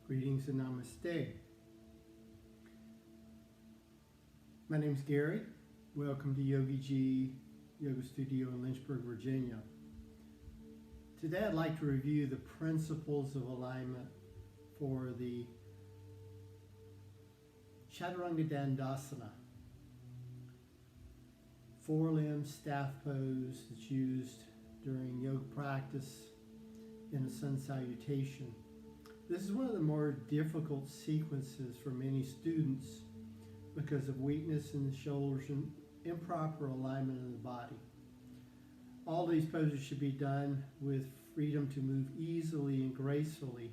Greetings and namaste. My name is Gary. Welcome to Yogi G Yoga Studio in Lynchburg, Virginia. Today I'd like to review the principles of alignment for the Chaturanga Dandasana, four-limb staff pose that's used during yoga practice in a sun salutation. This is one of the more difficult sequences for many students because of weakness in the shoulders and improper alignment of the body. All these poses should be done with freedom to move easily and gracefully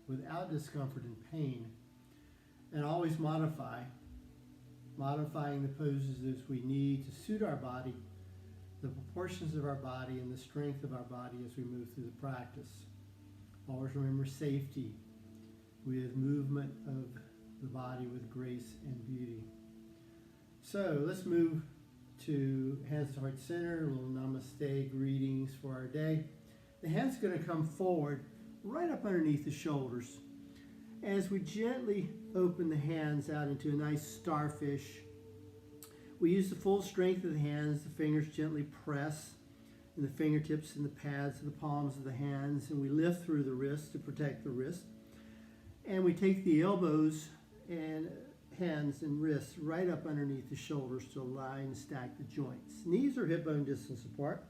without discomfort and pain, and always modifying the poses as we need to suit our body, the proportions of our body, and the strength of our body as we move through the practice. Always remember safety with movement of the body with grace and beauty. So let's move to hands to heart center, a little namaste greetings for our day. The hands are going to come forward right up underneath the shoulders. As we gently open the hands out into a nice starfish, we use the full strength of the hands. The fingers gently press in the fingertips and the pads of the palms of the hands, and we lift through the wrist to protect the wrist. And we take the elbows and hands and wrists right up underneath the shoulders to align and stack the joints. Knees are hip bone distance apart,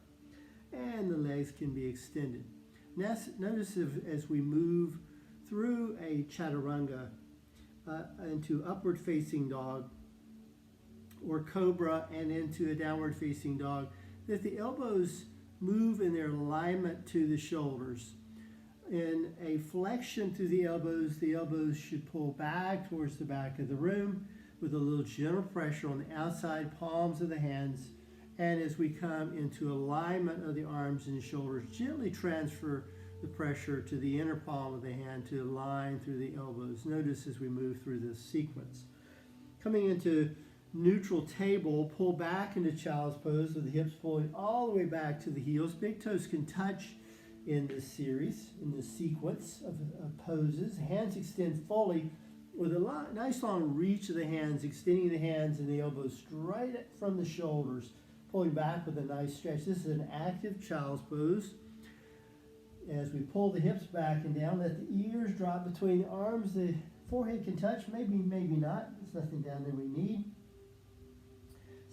and the legs can be extended. Notice as we move through a chaturanga into upward facing dog or cobra and into a downward facing dog, that the elbows move in their alignment to the shoulders. In a flexion through the elbows should pull back towards the back of the room with a little gentle pressure on the outside palms of the hands. And as we come into alignment of the arms and shoulders, gently transfer the pressure to the inner palm of the hand to align through the elbows. Notice as we move through this sequence. Coming into neutral table, pull back into child's pose with the hips pulling all the way back to the heels. Big toes can touch in this series, in this sequence of poses. Hands extend fully with a nice long reach of the hands, extending the hands and the elbows straight from the shoulders, pulling back with a nice stretch. This is an active child's pose. As we pull the hips back and down, let the ears drop between the arms. The forehead can touch, maybe not. There's nothing down there we need.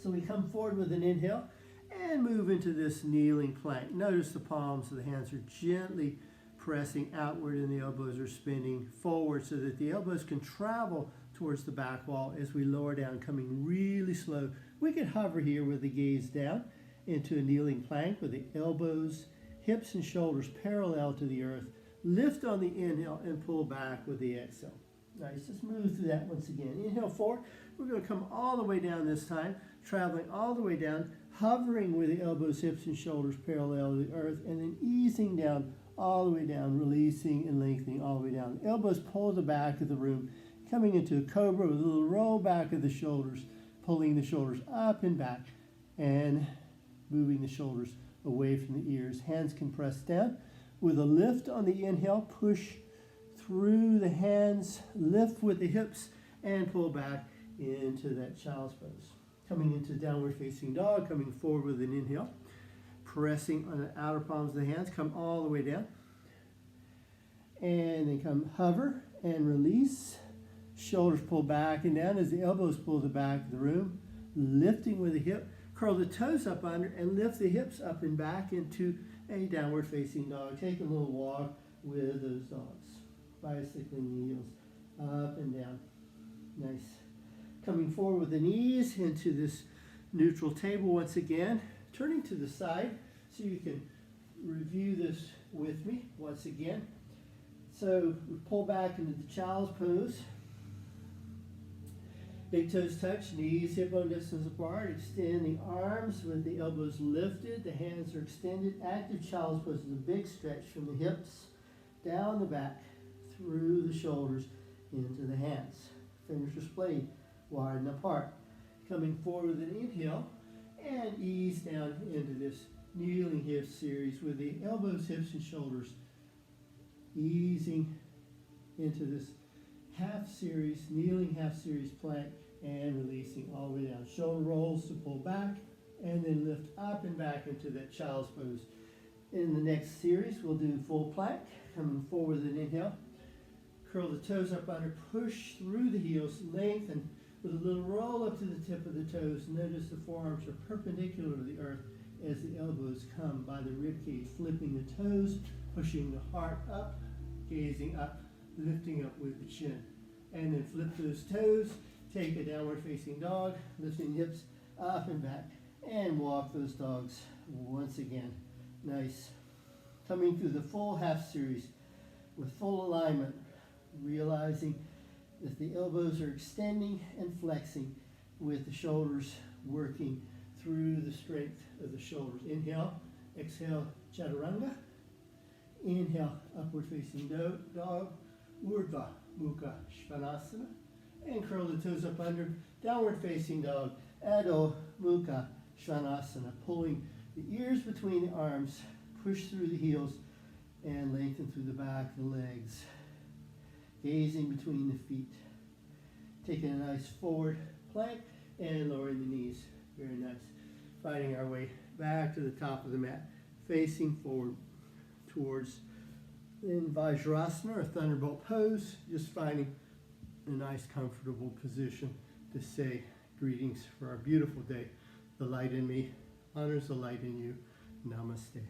So we come forward with an inhale and move into this kneeling plank. Notice the palms of the hands are gently pressing outward and the elbows are spinning forward so that the elbows can travel towards the back wall as we lower down, coming really slow. We can hover here with the gaze down into a kneeling plank with the elbows, hips, and shoulders parallel to the earth. Lift on the inhale and pull back with the exhale. Nice. Let's move through that once again. Inhale forward. We're going to come all the way down this time, traveling all the way down, hovering with the elbows, hips, and shoulders parallel to the earth, and then easing down, all the way down, releasing and lengthening all the way down. Elbows pull the back of the room, coming into a cobra with a little roll back of the shoulders, pulling the shoulders up and back, and moving the shoulders away from the ears. Hands can press down. With a lift on the inhale, push through the hands, lift with the hips, and pull back into that child's pose. Coming into downward facing dog, coming forward with an inhale, pressing on the outer palms of the hands, come all the way down. And then come hover and release. Shoulders pull back and down as the elbows pull the back of the room, lifting with the hip. Curl the toes up under and lift the hips up and back into a downward facing dog. Take a little walk with those dogs. Bicycling the heels up and down. Nice. Coming forward with the knees into this neutral table once again. Turning to the side so you can review this with me once again. So we pull back into the child's pose. Big toes touch, knees hip bone distance apart. Extend the arms with the elbows lifted. The hands are extended. Active child's pose is a big stretch from the hips down the back, through the shoulders, into the hands. Fingers are splayed, widen apart. Coming forward with an inhale and ease down into this kneeling hip series with the elbows, hips, and shoulders easing into this half series, kneeling half series plank, and releasing all the way down. Shoulder rolls to pull back, and then lift up and back into that child's pose. In the next series, we'll do full plank, coming forward with an inhale. Curl the toes up under, push through the heels, lengthen with a little roll up to the tip of the toes. Notice the forearms are perpendicular to the earth as the elbows come by the rib cage, flipping the toes, pushing the heart up, gazing up, lifting up with the chin. And then flip those toes, take a downward facing dog, lifting hips up and back, and walk those dogs once again. Nice. Coming through the full half series with full alignment, realizing that the elbows are extending and flexing with the shoulders working through the strength of the shoulders. Inhale, exhale, Chaturanga. Inhale, upward facing dog, Urdhva Mukha Svanasana. And curl the toes up under, downward facing dog, Adho Mukha Svanasana. Pulling the ears between the arms, push through the heels, and lengthen through the back of the legs. Gazing between the feet. Taking a nice forward plank and lowering the knees. Very nice. Finding our way back to the top of the mat, facing forward towards in Vajrasana or Thunderbolt pose, just finding a nice comfortable position to say greetings for our beautiful day. The light in me honors the light in you. Namaste.